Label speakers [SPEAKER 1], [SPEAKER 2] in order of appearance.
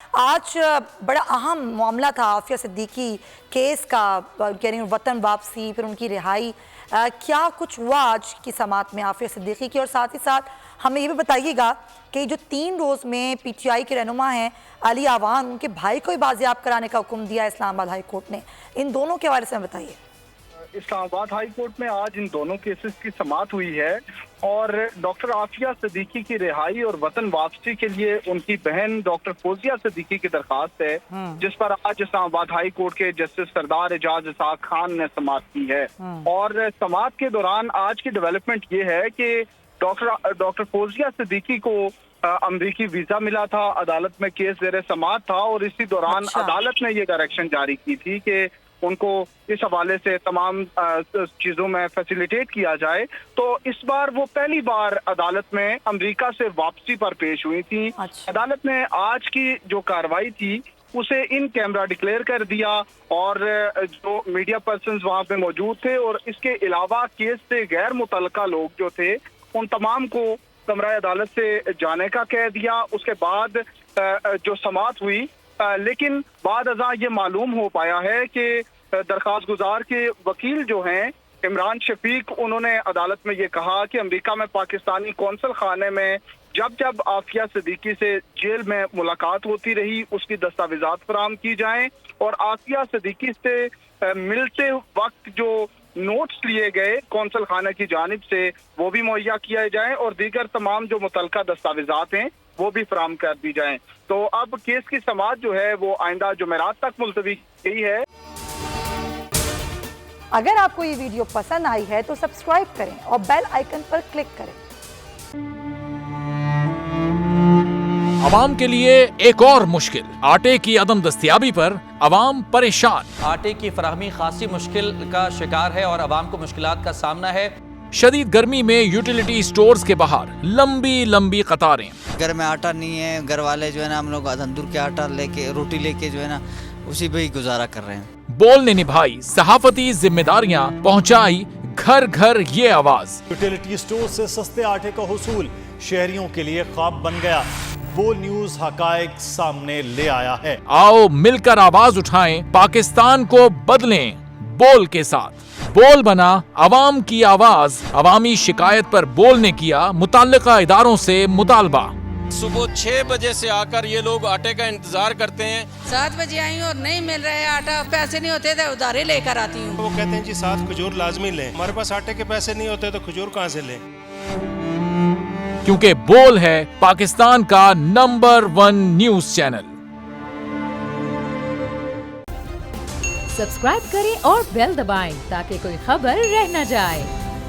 [SPEAKER 1] آج بڑا اہم معاملہ تھا عافیہ صدیقی کیس کا، یعنی وطن واپسی پھر ان کی رہائی، کیا کچھ ہوا آج کی سماعت میں عافیہ صدیقی کی؟ اور ساتھ ہی ساتھ ہمیں یہ بھی بتائیے گا کہ جو 3 روز میں پی ٹی آئی کے رہنما ہیں علی آوان، ان کے بھائی کو بازیاب کرانے کا حکم دیا اسلام آباد ہائی کورٹ نے، ان دونوں کے حوالے سے بتائیے۔
[SPEAKER 2] اسلام آباد ہائی کورٹ میں آج ان دونوں کیسز کی سماعت ہوئی ہے اور ڈاکٹر عافیہ صدیقی کی رہائی اور وطن واپسی کے لیے ان کی بہن ڈاکٹر فوزیہ صدیقی کی درخواست ہے، جس پر آج اسلام آباد ہائی کورٹ کے جسٹس سردار اعجاز اسحاق خان نے سماعت کی ہے۔ اور سماعت کے دوران آج کی ڈیولپمنٹ یہ ہے کہ ڈاکٹر فوزیہ صدیقی کو امریکی ویزا ملا تھا، عدالت میں کیس زیر سماعت تھا اور اسی دوران عدالت نے یہ ڈائریکشن جاری کی تھی کہ ان کو اس حوالے سے تمام چیزوں میں فیسیلیٹیٹ کیا جائے، تو اس بار وہ پہلی بار عدالت میں امریکہ سے واپسی پر پیش ہوئی تھی۔ عدالت نے آج کی جو کارروائی تھی اسے ان کیمرہ ڈکلیئر کر دیا اور جو میڈیا پرسنز وہاں پہ موجود تھے اور اس کے علاوہ کیس سے غیر متعلقہ لوگ جو تھے ان تمام کو کمرہ عدالت سے جانے کا کہہ دیا۔ اس کے بعد جو سماعت ہوئی، لیکن بعد ازاں یہ معلوم ہو پایا ہے کہ درخواست گزار کے وکیل جو ہیں عمران شفیق، انہوں نے عدالت میں یہ کہا کہ امریکہ میں پاکستانی قونصل خانے میں جب عافیہ صدیقی سے جیل میں ملاقات ہوتی رہی اس کی دستاویزات فراہم کی جائیں اور عافیہ صدیقی سے ملتے وقت جو نوٹس لیے گئے قونصل خانے کی جانب سے وہ بھی مہیا کیے جائیں اور دیگر تمام جو متعلقہ دستاویزات ہیں وہ بھی فراہم کر دی جائیں۔ تو اب کیس کی سماعت جو ہے وہ آئندہ جمعرات تک ملتوی کی ہے۔
[SPEAKER 1] اگر آپ کو یہ ویڈیو پسند آئی ہے تو سبسکرائب کریں اور بیل آئیکن پر کلک کریں۔
[SPEAKER 3] عوام کے لیے ایک اور مشکل، آٹے کی عدم دستیابی پر عوام پریشان۔
[SPEAKER 4] آٹے کی فراہمی خاصی مشکل کا شکار ہے اور عوام کو مشکلات کا سامنا ہے۔
[SPEAKER 3] شدید گرمی میں یوٹیلیٹی سٹورز کے باہر لمبی قطاریں۔
[SPEAKER 5] گھر میں آٹا نہیں ہے، گھر والے جو ہے نا ہم لوگ تندور کے آٹا لے کے روٹی لے کے جو ہے نا اسی پہ ہی گزارا کر رہے ہیں۔
[SPEAKER 3] بول نے نبھائی صحافتی ذمہ داریاں، پہنچائی گھر گھر یہ آواز۔
[SPEAKER 6] یوٹیلیٹی سٹور سے سستے آٹے کا حصول شہریوں کے لیے خواب بن گیا۔ بول نیوز حقائق سامنے لے آیا ہے۔
[SPEAKER 3] آؤ مل کر آواز اٹھائیں، پاکستان کو بدلیں بول کے ساتھ۔ بول بنا عوام کی آواز، عوامی شکایت پر بول نے کیا متعلقہ اداروں سے مطالبہ۔
[SPEAKER 7] صبح 6 بجے سے آ کر یہ لوگ آٹے کا انتظار کرتے ہیں۔
[SPEAKER 8] 7 بجے آئی ہوں اور نہیں مل رہا ہے آٹا، پیسے نہیں ہوتے تو ادھارے لے کر آتی ہوں۔
[SPEAKER 9] وہ کہتے ہیں جی 7 کھجور لازمی لیں، ہمارے پاس آٹے کے پیسے نہیں ہوتے تو کھجور کہاں سے لیں؟
[SPEAKER 3] کیونکہ بول ہے پاکستان کا نمبر 1 نیوز چینل۔
[SPEAKER 10] سبسکرائب کریں اور بیل دبائیں تاکہ کوئی خبر رہ نہ جائے۔